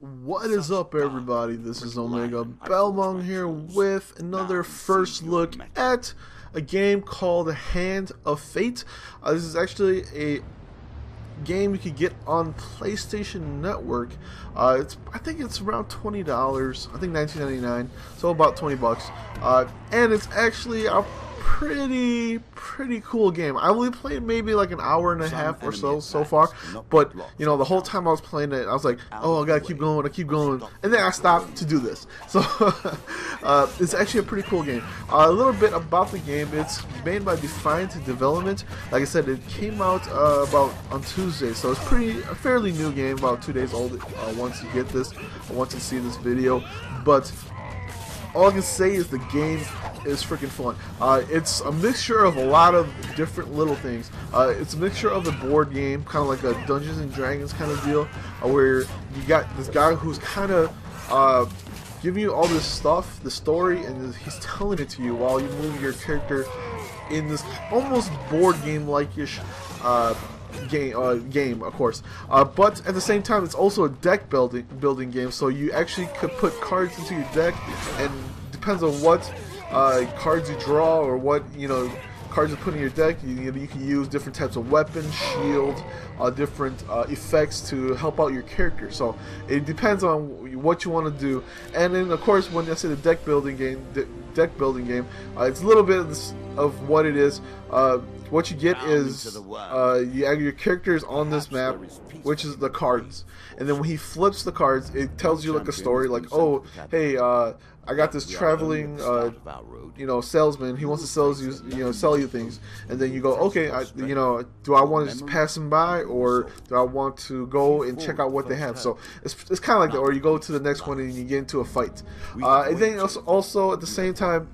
What is up, everybody? This is Omegabalmung here with another first look at a game called Hand of Fate. This is actually a game you could get on PlayStation Network. I think it's around $20. I think $19.99, so about 20 bucks. And it's actually a pretty cool game. I only played maybe like an hour and a half or so far, but you know, the whole time I was playing it, I was like, oh, I gotta keep going, and then I stopped to do this. So it's actually a pretty cool game. A little bit about the game: it's made by Defiant Development. Like I said, it came out about on Tuesday, so it's a fairly new game, about 2 days old. Once you get this, or once you see this video, but all I can say is the game is freaking fun. It's a mixture of a lot of different little things. It's a mixture of a board game, kind of like a Dungeons and Dragons kind of deal, where you got this guy who's kind of giving you all this stuff, the story, and he's telling it to you while you move your character in this almost board game-like-ish game, of course, but at the same time it's also a deck building game, so you actually could put cards into your deck, and depends on what cards you draw or what cards you put in your deck, you can use different types of weapons, shield, different effects to help out your character. So it depends on what you want to do. And then of course, when I say the deck building game, it's a little bit of what it is. What you get is you have your characters on this map, which is the cards, and then when he flips the cards, it tells you like a story, like, oh, hey, I got this traveling salesman. He wants to sell you things, and then you go, okay, do I want to just pass him by, or do I want to go and check out what they have? So it's kind of like that. Or you go to the next one and you get into a fight, and then also at the same time,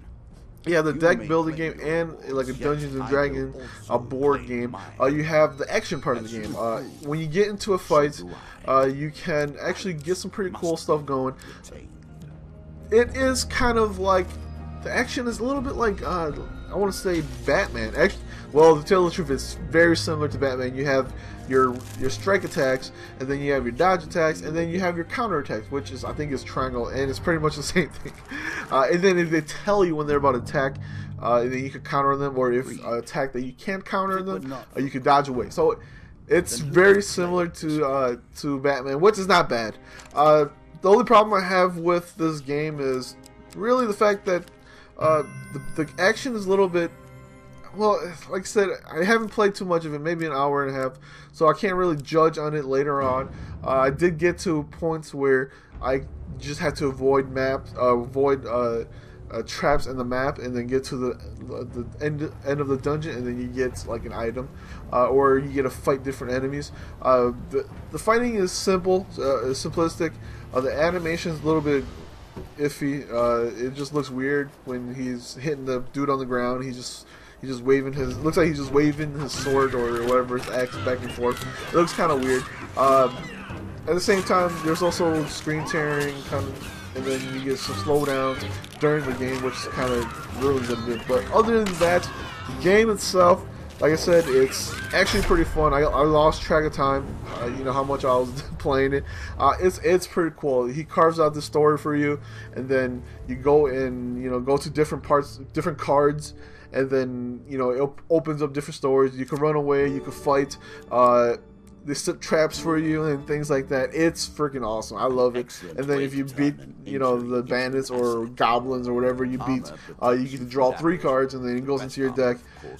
yeah, the deck building game and like a Dungeons and Dragons board game. You have the action part of the game. When you get into a fight, you can actually get some pretty cool stuff going. It is kind of like, the action is a little bit like, I want to say Batman. Actually, well, to tell the truth, it's very similar to Batman. You have your strike attacks, and then you have your dodge attacks, and then you have your counter attacks, which is, I think, is triangle, and it's pretty much the same thing. And then if they tell you when they're about to attack, then you can counter them, or if attack that you can't counter them, you can dodge away. So it's very similar to Batman, which is not bad. The only problem I have with this game is really the fact that the action is a little bit, well, like I said, I haven't played too much of it, maybe an hour and a half, so I can't really judge on it later on. I did get to points where I just had to avoid traps in the map, and then get to the end of the dungeon, and then you get like an item, or you get to fight different enemies. The fighting is simple, simplistic. The animation is a little bit iffy. It just looks weird when he's hitting the dude on the ground. He's just waving his, looks like he's just waving his sword or whatever, his axe, back and forth. It looks kind of weird. At the same time, there's also screen tearing, and then you get some slowdowns during the game, which is kind of really good. But other than that, the game itself, like I said, it's actually pretty fun. I lost track of time, how much I was playing it. It's pretty cool. He carves out the story for you, and then you go and go to different parts, different cards, and then it opens up different stories. You can run away, you can fight. They set traps for you and things like that. It's freaking awesome. I love it. And then if you beat, the bandits or goblins or whatever you beat, you get to draw 3 cards, and then it goes into your deck.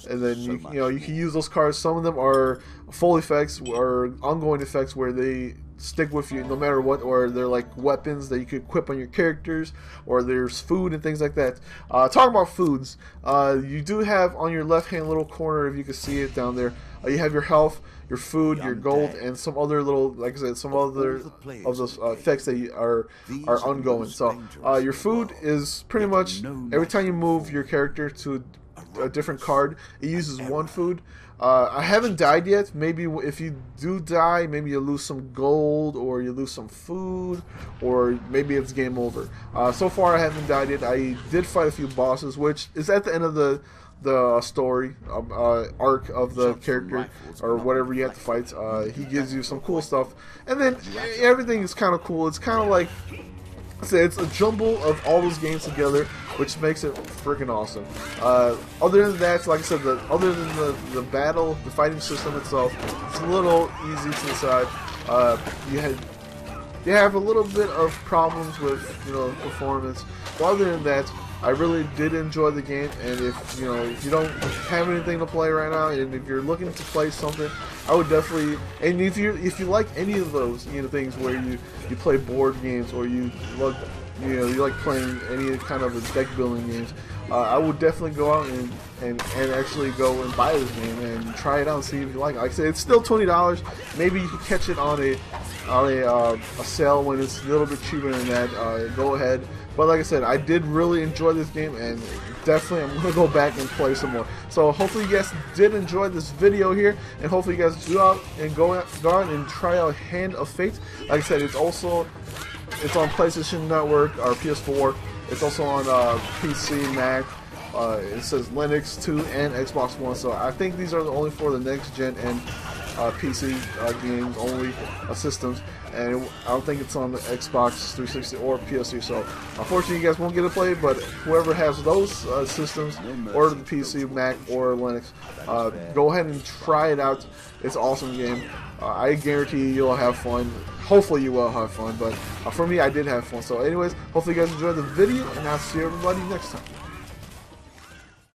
And then you can use those cards. Some of them are full effects or ongoing effects where they stick with you no matter what, or they're like weapons that you could equip on your characters, or there's food and things like that. Talking about foods, you do have on your left hand little corner, if you can see it down there, you have your health, your food, your gold, and some other little, like I said, some other of those effects that are ongoing. So your food is pretty much every time you move your character to a different card, it uses 1 food. I haven't died yet. Maybe if you do die, maybe you lose some gold, or you lose some food, or maybe it's game over. So far, I haven't died yet. I did fight a few bosses, which is at the end of the story arc of the character, or whatever you have to fight. He gives you some cool stuff, and then everything is kind of cool. It's kind of like, I say, it's a jumble of all those games together, which makes it freaking awesome. Other than that, like I said, other than the battle, the fighting system itself, it's a little easy to decide. You have a little bit of problems with, you know, performance. But other than that, I really did enjoy the game. And if you don't have anything to play right now, and if you're looking to play something, I would definitely. And if you like any of those, you know, things where you play board games, or you like playing any kind of deck building games, I would definitely go out and actually go and buy this game and try it out and see if you like it. Like I said, it's still $20. Maybe you can catch it on a sale when it's a little bit cheaper than that. Go ahead. But like I said, I did really enjoy this game, and definitely I'm going to go back and play some more. So hopefully you guys did enjoy this video here, and hopefully you guys go out and try out Hand of Fate. Like I said, it's on PlayStation Network or PS4. It's also on PC, Mac. It says Linux 2 and Xbox One. So I think these are only for the next gen and PC games only systems. And I don't think it's on the Xbox 360 or PS3. So unfortunately, you guys won't get to play. But whoever has those systems, or the PC, Mac, or Linux, go ahead and try it out. It's an awesome game. I guarantee you'll have fun. Hopefully you will have fun, but for me, I did have fun. So anyways, hopefully you guys enjoyed the video, and I'll see everybody next time.